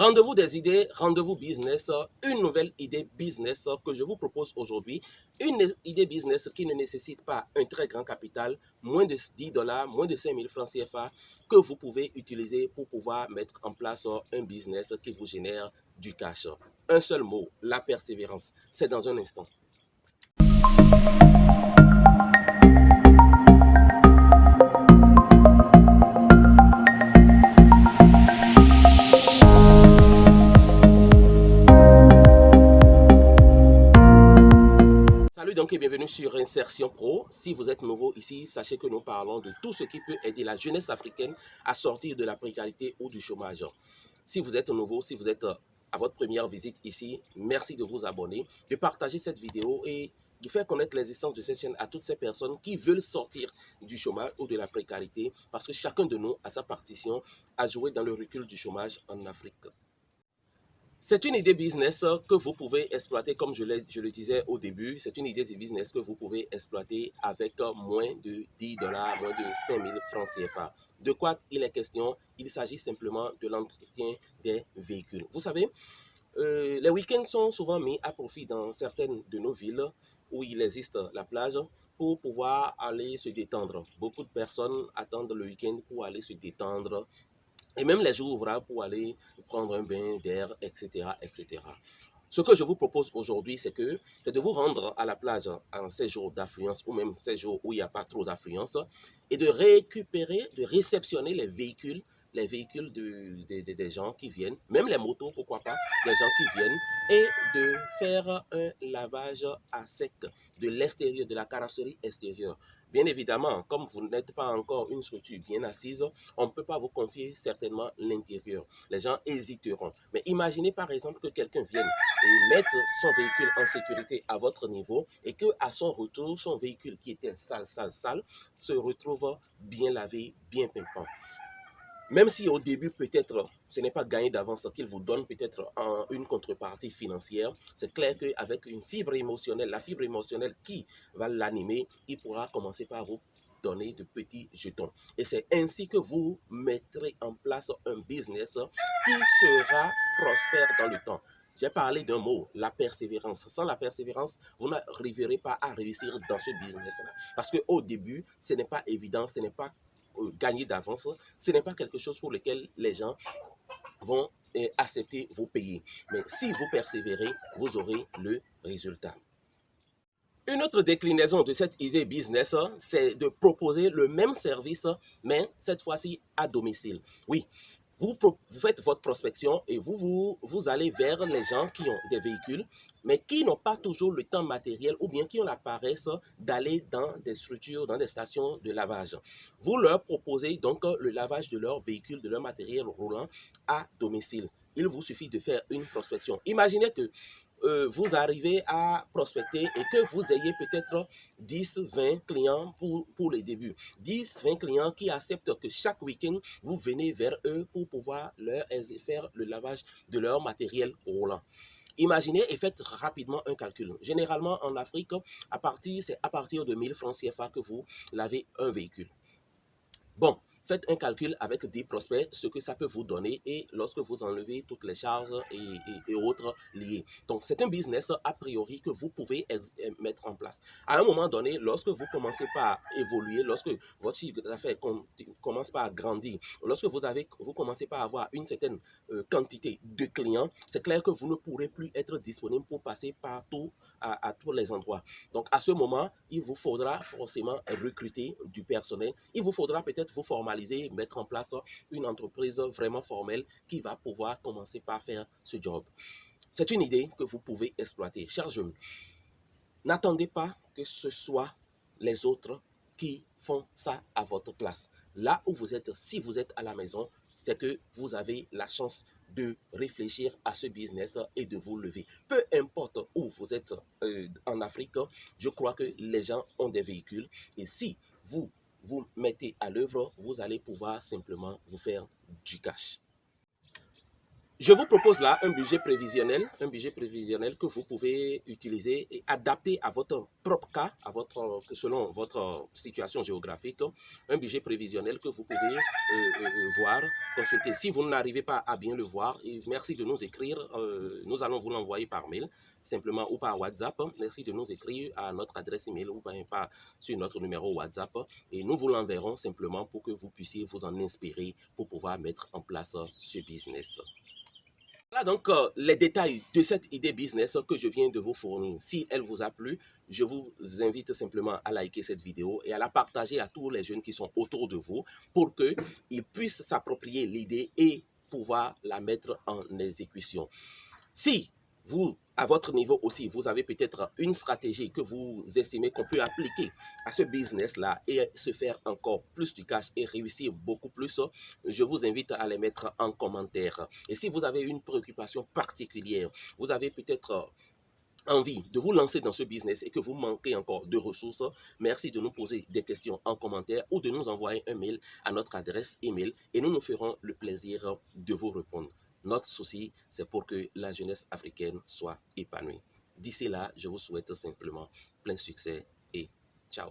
Rendez-vous des idées, rendez-vous business, une nouvelle idée business que je vous propose aujourd'hui. Une idée business qui ne nécessite pas un très grand capital, moins de 10 dollars, moins de 5 000 francs CFA, que vous pouvez utiliser pour pouvoir mettre en place un business qui vous génère du cash. Un seul mot, la persévérance. C'est dans un instant. Salut donc et bienvenue sur Insertion Pro. Si vous êtes nouveau ici, sachez que nous parlons de tout ce qui peut aider la jeunesse africaine à sortir de la précarité ou du chômage. Si vous êtes nouveau, si vous êtes à votre première visite ici, merci de vous abonner, de partager cette vidéo et de faire connaître l'existence de cette chaîne à toutes ces personnes qui veulent sortir du chômage ou de la précarité parce que chacun de nous a sa partition à jouer dans le recul du chômage en Afrique. C'est une idée business que vous pouvez exploiter, comme je le disais au début, c'est une idée de business que vous pouvez exploiter avec moins de 10 dollars, moins de 5 000 francs CFA. De quoi il est question? Il s'agit simplement de l'entretien des véhicules. Vous savez, les week-ends sont souvent mis à profit dans certaines de nos villes où il existe la plage pour pouvoir aller se détendre. Beaucoup de personnes attendent le week-end pour aller se détendre, et même les jours ouvrables pour aller prendre un bain d'air, etc., etc. Ce que je vous propose aujourd'hui, c'est de vous rendre à la plage en ces jours d'affluence ou même ces jours où il n'y a pas trop d'affluence et de récupérer, de réceptionner les véhicules des gens qui viennent, même les motos, pourquoi pas, des gens qui viennent, et de faire un lavage à sec de l'extérieur, de la carrosserie extérieure. Bien évidemment, comme vous n'êtes pas encore une structure bien assise, on ne peut pas vous confier certainement l'intérieur. Les gens hésiteront. Mais imaginez par exemple que quelqu'un vienne et mette son véhicule en sécurité à votre niveau et qu'à son retour, son véhicule qui était sale, sale, sale, se retrouve bien lavé, bien pimpant. Même si au début, peut-être, ce n'est pas gagné d'avance qu'il vous donne peut-être une contrepartie financière, c'est clair qu'avec une fibre émotionnelle, la fibre émotionnelle qui va l'animer, il pourra commencer par vous donner de petits jetons. Et c'est ainsi que vous mettrez en place un business qui sera prospère dans le temps. J'ai parlé d'un mot, la persévérance. Sans la persévérance, vous n'arriverez pas à réussir dans ce business-là. Parce qu'au début, ce n'est pas évident, ce n'est pas gagner d'avance, ce n'est pas quelque chose pour lequel les gens vont accepter vous payer. Mais si vous persévérez, vous aurez le résultat. Une autre déclinaison de cette idée business, c'est de proposer le même service, mais cette fois-ci à domicile. Oui, vous faites votre prospection et vous allez vers les gens qui ont des véhicules, mais qui n'ont pas toujours le temps matériel ou bien qui ont la paresse d'aller dans des structures, dans des stations de lavage. Vous leur proposez donc le lavage de leur véhicule, de leur matériel roulant à domicile. Il vous suffit de faire une prospection. Imaginez que vous arrivez à prospecter et que vous ayez peut-être 10, 20 clients pour les débuts. 10, 20 clients qui acceptent que chaque week-end, vous venez vers eux pour pouvoir leur faire le lavage de leur matériel roulant. Imaginez et faites rapidement un calcul. Généralement, en Afrique, c'est à partir de 1000 francs CFA que vous lavez un véhicule. Bon, faites un calcul avec 10 prospects, ce que ça peut vous donner et lorsque vous enlevez toutes les charges et autres liées. Donc, c'est un business a priori que vous pouvez mettre en place. À un moment donné, lorsque vous commencez par évoluer, lorsque votre chiffre d'affaires commence par grandir, lorsque vous commencez par avoir une certaine quantité de clients, c'est clair que vous ne pourrez plus être disponible pour passer partout à tous les endroits. Donc, à ce moment, il vous faudra forcément recruter du personnel. Il vous faudra peut-être vous formaliser, mettre en place une entreprise vraiment formelle qui va pouvoir commencer par faire ce job. C'est une idée que vous pouvez exploiter. Chers jeunes, n'attendez pas que ce soit les autres qui font ça à votre place. Là où vous êtes, si vous êtes à la maison, c'est que vous avez la chance de réfléchir à ce business et de vous lever. Peu importe où vous êtes en Afrique, je crois que les gens ont des véhicules et si vous mettez à l'œuvre, vous allez pouvoir simplement vous faire du cash. Je vous propose là un budget prévisionnel que vous pouvez utiliser et adapter à votre propre cas, selon votre situation géographique. Un budget prévisionnel que vous pouvez voir, consulter. Si vous n'arrivez pas à bien le voir, merci de nous écrire. Nous allons vous l'envoyer par mail, simplement, ou par WhatsApp. Merci de nous écrire à notre adresse email ou pas sur notre numéro WhatsApp. Et nous vous l'enverrons simplement pour que vous puissiez vous en inspirer pour pouvoir mettre en place ce business. Voilà donc les détails de cette idée business que je viens de vous fournir. Si elle vous a plu, je vous invite simplement à liker cette vidéo et à la partager à tous les jeunes qui sont autour de vous pour qu'ils puissent s'approprier l'idée et pouvoir la mettre en exécution. Si vous, à votre niveau aussi, vous avez peut-être une stratégie que vous estimez qu'on peut appliquer à ce business-là et se faire encore plus du cash et réussir beaucoup plus, je vous invite à les mettre en commentaire. Et si vous avez une préoccupation particulière, vous avez peut-être envie de vous lancer dans ce business et que vous manquez encore de ressources, merci de nous poser des questions en commentaire ou de nous envoyer un mail à notre adresse email et nous nous ferons le plaisir de vous répondre. Notre souci, c'est pour que la jeunesse africaine soit épanouie. D'ici là, je vous souhaite simplement plein succès et ciao.